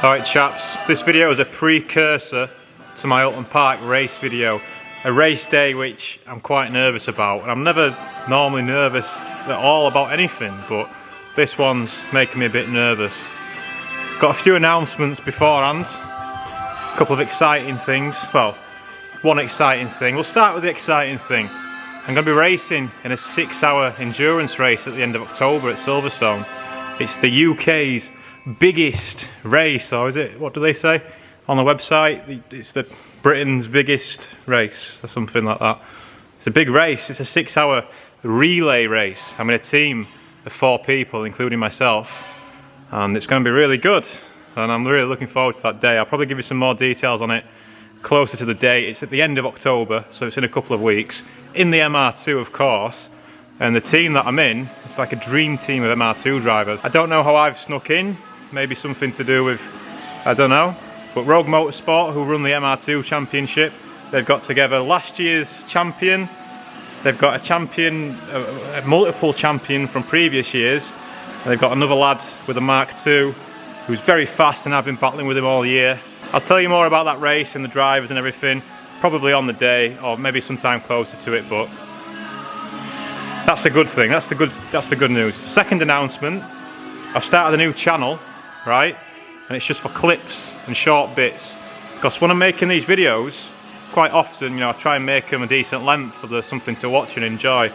Alright chaps, this video is a precursor to my Oulton Park race video. A race day which I'm quite nervous about, and I'm never normally nervous at all about anything, but this one's making me a bit nervous. Got a few announcements beforehand, a couple of exciting things, well, one exciting thing. We'll start with the exciting thing. I'm going to be racing in a 6-hour endurance race at the end of October at Silverstone. It's the UK's biggest race, or is it, what do they say on the website? It's the Britain's biggest race or something like that. It's a big race. It's a 6-hour relay race. I'm in a team of 4 people including myself, and it's going to be really good, and I'm really looking forward to that day. I'll probably give you some more details on it closer to the date. It's at the end of October, so it's in a couple of weeks, in the MR2 of course. And the team that I'm in, it's like a dream team of MR2 drivers. I don't know how I've snuck in, maybe something to do with, I don't know, but Rogue Motorsport, who run the MR2 championship, they've got together last year's champion, they've got a champion, a multiple champion from previous years, and they've got another lad with a Mark II who's very fast, and I've been battling with him all year. I'll tell you more about that race and the drivers and everything, probably on the day, or maybe sometime closer to it, but that's a good thing, that's the good news. Second announcement, I've started a new channel, right? And it's just for clips and short bits. Because when I'm making these videos, quite often, you know, I try and make them a decent length so there's something to watch and enjoy.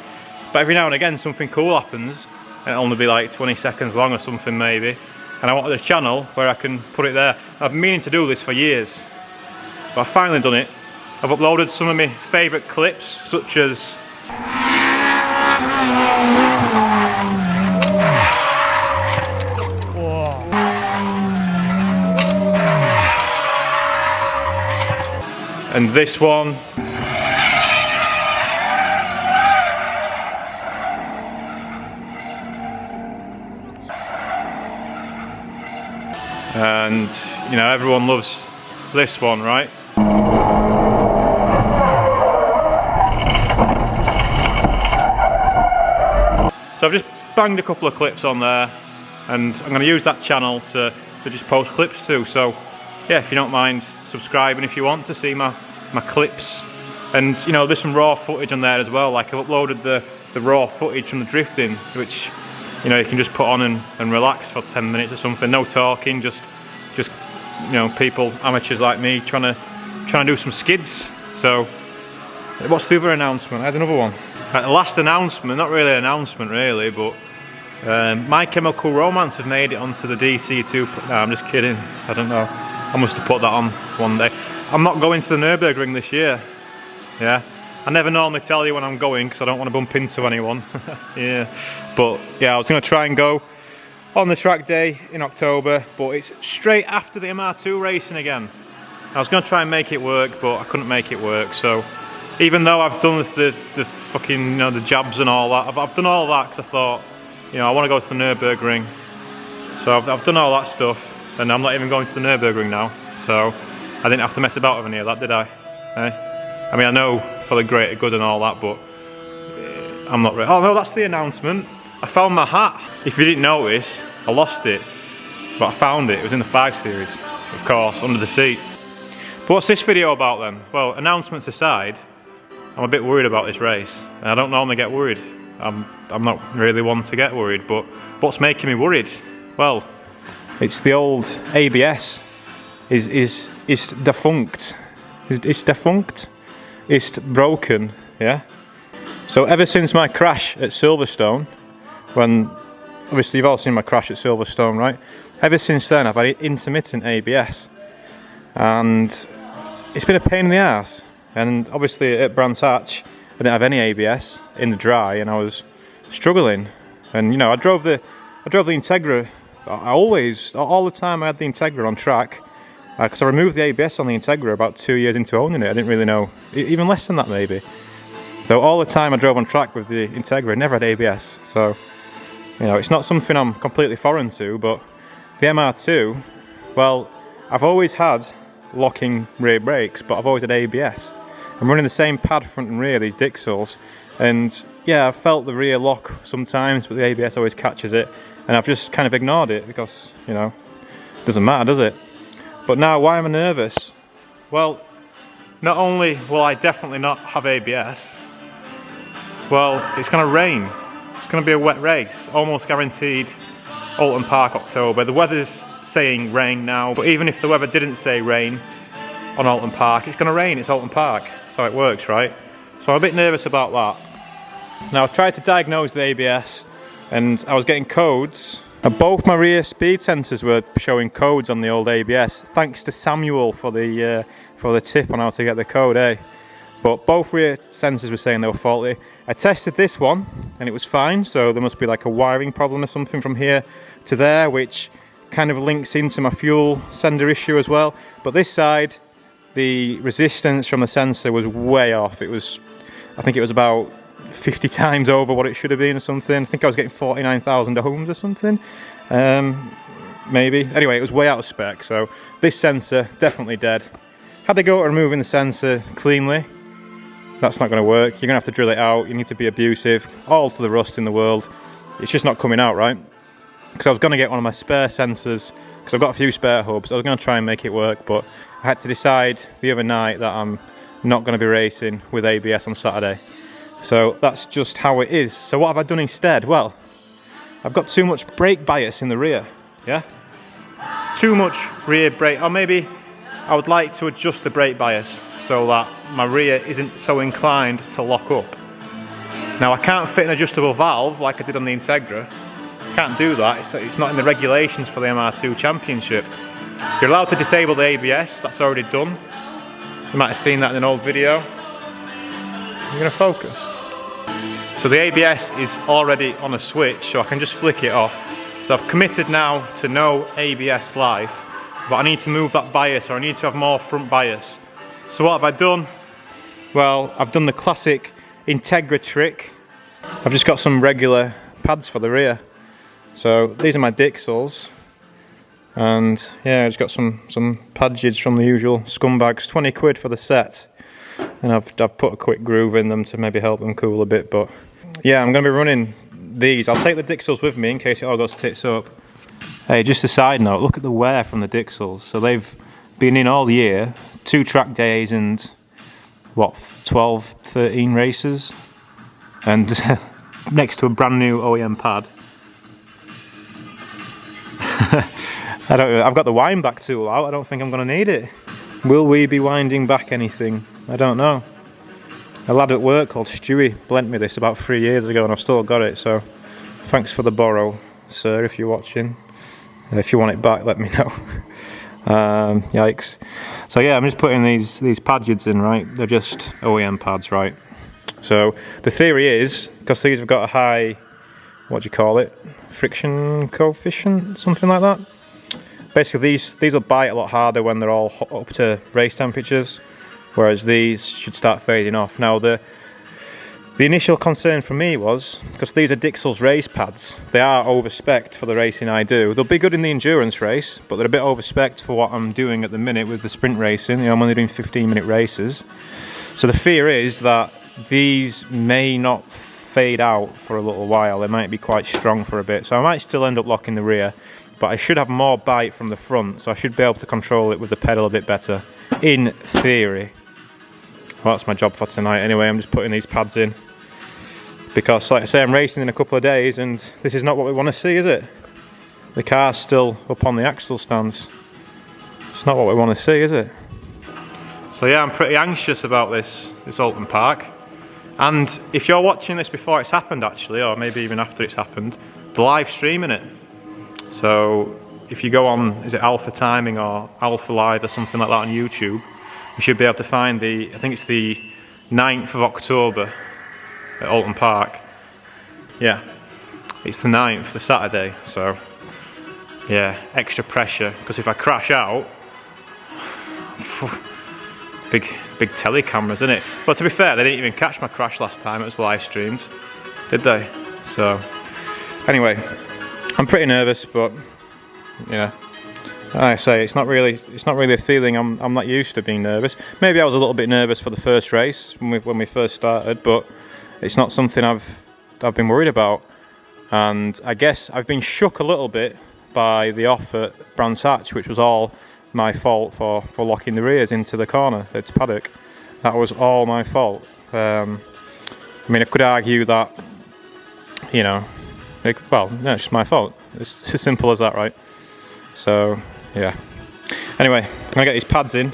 But every now and again something cool happens, and it'll only be like 20 seconds long or something maybe. And I wanted a channel where I can put it there. I've been meaning to do this for years, but I've finally done it. I've uploaded some of my favourite clips, such as and this one. And you know, everyone loves this one, right? So I've just banged a couple of clips on there, and I'm going to use that channel to just post clips to. So yeah, if you don't mind subscribing if you want to see my clips. And you know, there's some raw footage on there as well. Like I've uploaded the raw footage from the drifting, which you know, you can just put on and relax for 10 minutes or something. No talking, just you know, people, amateurs like me, trying to do some skids. So what's the other announcement? I had another one. The last announcement, not really an announcement really, but My Chemical Romance have made it onto the DC2. No, I'm just kidding. I don't know. I must have put that on one day. I'm not going to the Nürburgring this year. Yeah. I never normally tell you when I'm going because I don't want to bump into anyone. Yeah. But yeah, I was going to try and go on the track day in October, but it's straight after the MR2 racing again. I was going to try and make it work, but I couldn't make it work. So even though I've done the fucking, you know, the jabs and all that, I've done all that because I thought, you know, I want to go to the Nürburgring. So I've done all that stuff, and I'm not even going to the Nürburgring now. So I didn't have to mess about with any of that, did I? I mean, I know for the greater good and all that, but I'm not ready. Oh no, that's the announcement. I found my hat. If you didn't notice, I lost it, but I found it. It was in the 5 Series, of course, under the seat. But what's this video about then? Well, announcements aside, I'm a bit worried about this race. And I don't normally get worried. I'm not really one to get worried, but what's making me worried? Well, it's the old ABS is defunct. It's defunct. It's broken, yeah? So ever since my crash at Silverstone, when, obviously you've all seen my crash at Silverstone, right? Ever since then I've had intermittent ABS, and it's been a pain in the arse. And obviously at Brands Hatch I didn't have any ABS in the dry, and I was struggling. And you know, I drove the Integra. All the time I had the Integra on track, because I removed the ABS on the Integra about 2 years into owning it. I didn't really know, even less than that maybe. So all the time I drove on track with the Integra, never had ABS. So you know, it's not something I'm completely foreign to, but the MR2, well, I've always had locking rear brakes, but I've always had ABS. I'm running the same pad front and rear, these Dixels, and yeah, I've felt the rear lock sometimes, but the ABS always catches it, and I've just kind of ignored it because, you know, it doesn't matter, does it? But now, why am I nervous? Well, not only will I definitely not have ABS, well, it's going to rain. It's going to be a wet race, almost guaranteed. Oulton Park, October. The weather's saying rain now, but even if the weather didn't say rain on Oulton Park, it's going to rain. It's Oulton Park. That's how it works, right? So I'm a bit nervous about that. Now, I've tried to diagnose the ABS, and I was getting codes. Both my rear speed sensors were showing codes on the old ABS. Thanks to Samuel for the tip on how to get the code, eh? But both rear sensors were saying they were faulty. I tested this one and it was fine, so there must be like a wiring problem or something from here to there, which kind of links into my fuel sender issue as well. But this side, the resistance from the sensor was way off. It was, I think it was about 50 times over what it should have been or something. I think I was getting 49,000 ohms or something, maybe. Anyway, it was way out of spec, so this sensor, definitely dead. Had to go to removing the sensor cleanly. That's not going to work. You're going to have to drill it out. You need to be abusive. All to the rust in the world. It's just not coming out, right? Because I was going to get one of my spare sensors, because I've got a few spare hubs. I was going to try and make it work, but I had to decide the other night that I'm not going to be racing with ABS on Saturday. So that's just how it is. So what have I done instead? Well, I've got too much brake bias in the rear, yeah? Too much rear brake, or maybe I would like to adjust the brake bias so that my rear isn't so inclined to lock up. Now, I can't fit an adjustable valve like I did on the Integra. Can't do that, it's not in the regulations for the MR2 Championship. You're allowed to disable the ABS, that's already done. You might have seen that in an old video. You're going to focus. So the ABS is already on a switch, so I can just flick it off. So I've committed now to no ABS life, but I need to move that bias, or I need to have more front bias. So what have I done? Well, I've done the classic Integra trick. I've just got some regular pads for the rear. So these are my Dixels, and yeah, I just got some pad jigs from the usual scumbags, 20 quid for the set. And I've put a quick groove in them to maybe help them cool a bit, but yeah, I'm going to be running these. I'll take the Dixels with me in case it all goes tits up. Hey, just a side note, look at the wear from the Dixels. So they've been in all year, 2 track days and what, 12, 13 races, and next to a brand new OEM pad. I've got the wind back tool out. I don't think I'm going to need it. Will we be winding back anything? I don't know. A lad at work called Stewie lent me this about 3 years ago and I've still got it, so thanks for the borrow, sir, if you're watching. If you want it back, let me know. Yikes. So yeah, I'm just putting these pad jigs in, right? They're just OEM pads, right? So the theory is, because these have got a high, what do you call it? Friction coefficient, something like that. Basically these will bite a lot harder when they're all up to race temperatures, whereas these should start fading off. Now the initial concern for me was, because these are Dixels race pads, they are over-spec'd for the racing I do. They'll be good in the endurance race, but they're a bit over-spec'd for what I'm doing at the minute with the sprint racing. You know, I'm only doing 15-minute races. So the fear is that these may not fade out for a little while. They might be quite strong for a bit, so I might still end up locking the rear, but I should have more bite from the front, so I should be able to control it with the pedal a bit better, in theory. Well, that's my job for tonight anyway. I'm just putting these pads in because, like I say, I'm racing in a couple of days and this is not what we want to see, is it? The car's still up on the axle stands. It's not what we want to see, is it? So yeah, I'm pretty anxious about this Oulton Park. And if you're watching this before it's happened actually, or maybe even after it's happened, they're live streaming it. So if you go on, is it Alpha Timing or Alpha Live or something like that on YouTube, you should be able to find I think it's the 9th of October at Oulton Park. Yeah, it's the 9th, the Saturday, so yeah, extra pressure, because if I crash out, big telly cameras, isn't it? But to be fair, they didn't even catch my crash last time it was live streamed, did they? So anyway, I'm pretty nervous, but yeah, like I say, it's not really a feeling I'm not used to being nervous. Maybe I was a little bit nervous for the first race when we first started, but it's not something I've been worried about. And I guess I've been shook a little bit by the off at Brands Hatch, which was all my fault for locking the rears into the corner, its paddock. That was all my fault. I mean, I could argue that, you know, well, no, it's just my fault. It's as simple as that, right? So, yeah. Anyway, I'm gonna get these pads in.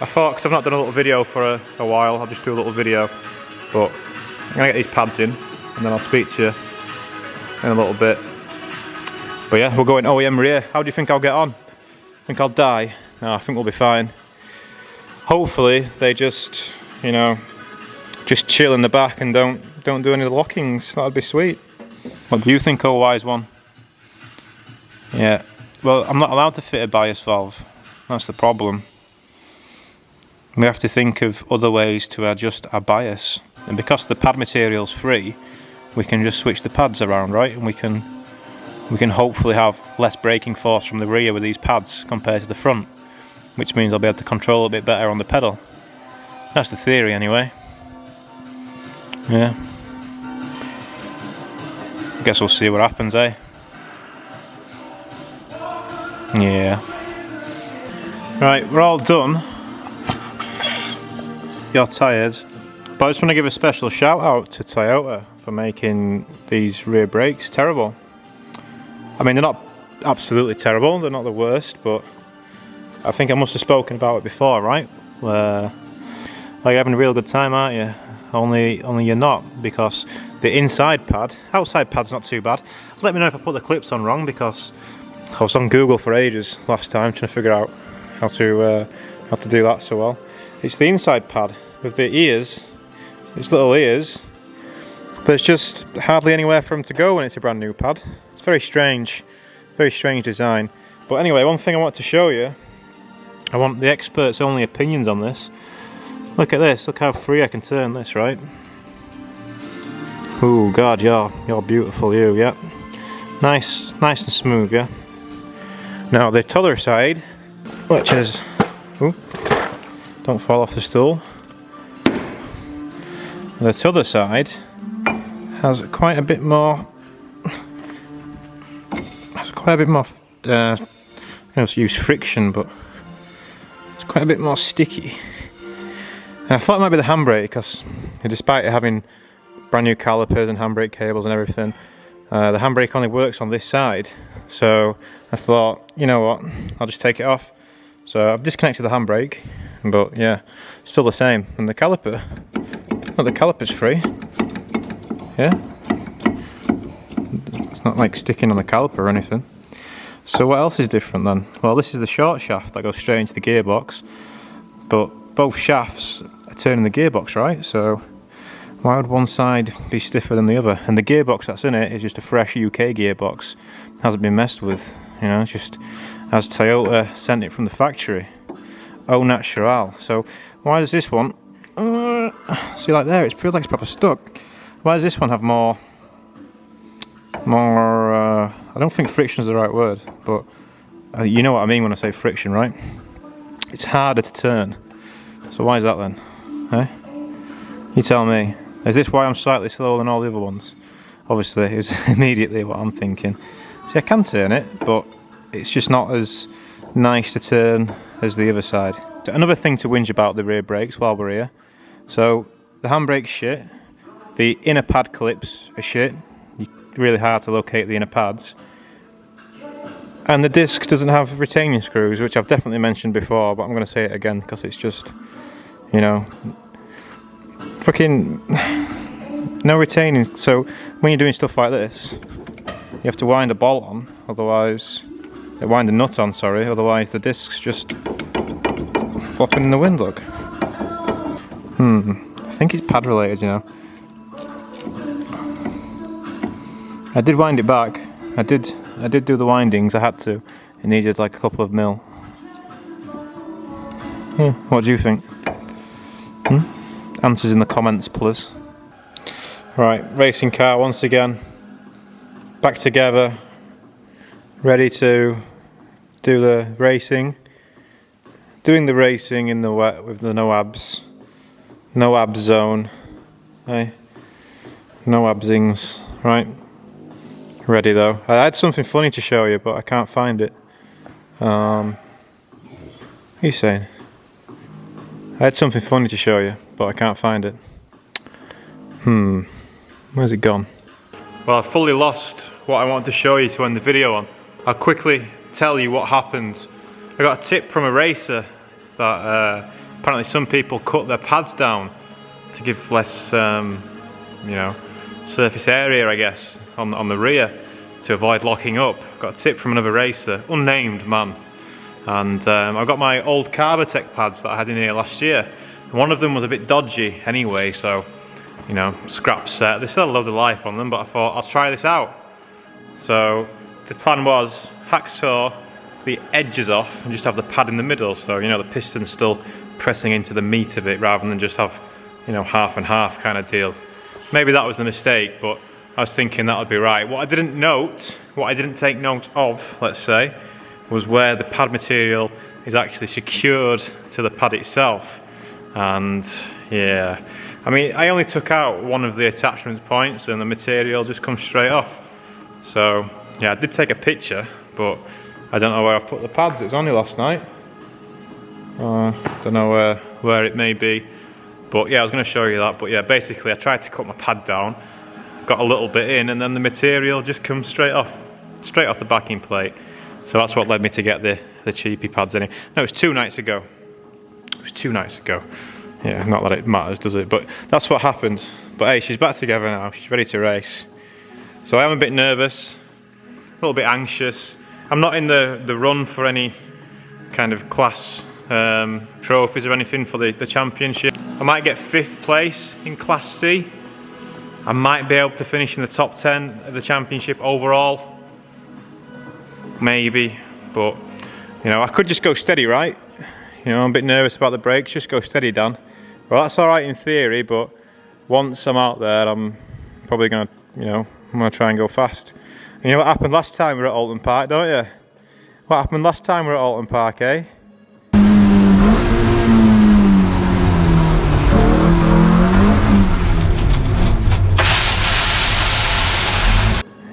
I thought, because I've not done a little video for a while, I'll just do a little video. But I'm gonna get these pads in, and then I'll speak to you in a little bit. But yeah, we're going OEM rear. How do you think I'll get on? Think I'll die? No, I think we'll be fine. Hopefully they just, you know, just chill in the back and don't do any lockings. That'd be sweet. What do you think, oh wise one? Yeah. Well, I'm not allowed to fit a bias valve. That's the problem. We have to think of other ways to adjust our bias. And because the pad material's free, we can just switch the pads around, right? And we can hopefully have less braking force from the rear with these pads compared to the front, which means I'll be able to control a bit better on the pedal. That's the theory anyway. Yeah. I guess we'll see what happens, eh? Yeah. Right, we're all done. You're tired. But I just want to give a special shout out to Toyota for making these rear brakes terrible. I mean, they're not absolutely terrible, they're not the worst, but I think I must have spoken about it before, right? Where, like, you're having a real good time, aren't you? Only you're not, because the inside pad, outside pad's not too bad. Let me know if I put the clips on wrong, because I was on Google for ages last time trying to figure out how to do that so well. It's the inside pad with the ears, these little ears. There's just hardly anywhere for them to go when it's a brand new pad. It's very strange design. But anyway, one thing I want to show you, I want the experts' only opinions on this. Look at this, look how free I can turn this, right? Oh God, you're beautiful, you, yeah. Nice and smooth, yeah. Now the other side, which is, ooh, don't fall off the stool. The other side has quite a bit more. I don't use friction, but it's quite a bit more sticky. And I thought it might be the handbrake, because despite it having brand new calipers and handbrake cables and everything, the handbrake only works on this side. So I thought, you know what, I'll just take it off. So I've disconnected the handbrake, but yeah, still the same. And the caliper, well, the caliper's free. Yeah, it's not like sticking on the caliper or anything. So what else is different then? Well, this is the short shaft that goes straight into the gearbox, but both shafts are turning the gearbox, right? So why would one side be stiffer than the other? And the gearbox that's in it is just a fresh UK gearbox, hasn't been messed with, you know, just as Toyota sent it from the factory, au natural. So why does this one, see, like there, it feels like it's proper stuck. Why does this one have more, I don't think friction is the right word, but you know what I mean when I say friction, right? It's harder to turn. So why is that then? Eh? You tell me. Is this why I'm slightly slower than all the other ones? Obviously, it's immediately what I'm thinking. See, I can turn it, but it's just not as nice to turn as the other side. Another thing to whinge about the rear brakes while we're here. So the handbrake's shit. The inner pad clips are shit. Really hard to locate the inner pads, and the disc doesn't have retaining screws, which I've definitely mentioned before, but I'm going to say it again because it's just, you know, fucking no retaining. So when you're doing stuff like this, you have to wind a bolt on, otherwise, wind a nut on, sorry, otherwise the disc's just flopping in the wind. Look. I think it's pad related, you know. I did wind it back. I did do the windings. I had to. It needed like a couple of mil. What do you think? Answers in the comments, please. Right, racing car once again. Back together. Ready to do the racing. Doing the racing in the wet with the no abs. No abs zone. Hey. No absings. Right. Ready though. I had something funny to show you, but I can't find it. are you saying? I had something funny to show you, but I can't find it. Where's it gone? Well, I've fully lost what I wanted to show you to end the video on. I'll quickly tell you what happened. I got a tip from a racer that apparently some people cut their pads down to give less, you know, surface area, I guess, on the rear to avoid locking up. Got a tip from another racer, unnamed man, and I've got my old Carbotech pads that I had in here last year. And one of them was a bit dodgy anyway, so you know, scrap set. There's still a load of life on them, but I thought I'll try this out. So the plan was hacksaw the edges off and just have the pad in the middle, so you know the piston's still pressing into the meat of it rather than just have, you know, half and half kind of deal. Maybe that was the mistake, but I was thinking that would be right. What I didn't take note of, let's say, was where the pad material is actually secured to the pad itself. And yeah, I mean, I only took out one of the attachment points and the material just comes straight off. So yeah, I did take a picture, but I don't know where I put the pads. It was only last night. Don't know where it may be. But yeah, I was going to show you that. But yeah, basically I tried to cut my pad down, got a little bit in, and then the material just comes straight off the backing plate. So that's what led me to get the cheapy pads in it. No, it was 2 nights ago. It was 2 nights ago. Yeah, not that it matters, does it? But that's what happened. But hey, she's back together now. She's ready to race. So I am a bit nervous, a little bit anxious. I'm not in the run for any kind of class trophies or anything for the championship. I might get 5th place in Class C. I might be able to finish in the top 10 of the championship overall. Maybe, but you know, I could just go steady, right? You know, I'm a bit nervous about the brakes. Just go steady, Dan. Well, that's all right in theory, but once I'm out there, I'm probably gonna, you know, I'm gonna try and go fast. And you know what happened last time we were at Oulton Park, don't you? What happened last time we were at Oulton Park, eh?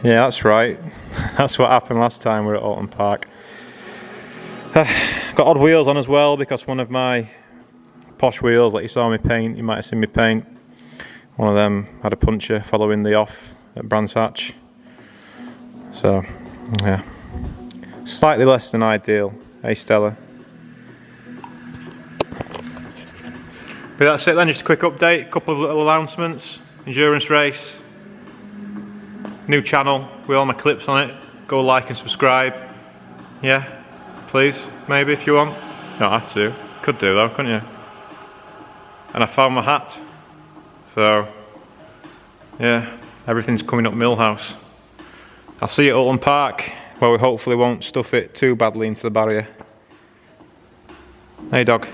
Yeah, that's right. That's what happened last time we were at Oulton Park. Got odd wheels on as well because one of my posh wheels, like you saw me paint, you might have seen me paint, one of them had a puncture following the off at Brands Hatch. So, yeah, slightly less than ideal, eh, Stella? But that's it then, just a quick update, a couple of little announcements. Endurance race, new channel with all my clips on it. Go like and subscribe. Yeah, please, maybe if you want. You don't have to. Could do though, couldn't you? And I found my hat. So, yeah, everything's coming up Millhouse. I'll see you at Oulton Park, where we hopefully won't stuff it too badly into the barrier. Hey dog.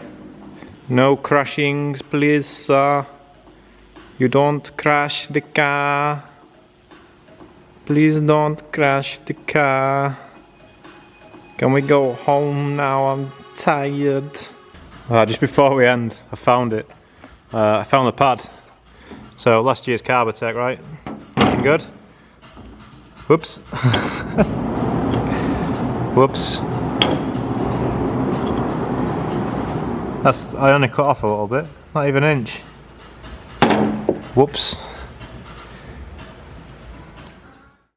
No crashings, please, sir. You don't crash the car. Please don't crash the car. Can we go home now? I'm tired. Just before we end, I found it. I found the pad. So last year's Carbotech, right? Looking good. Whoops. Whoops. I only cut off a little bit, not even an inch. Whoops.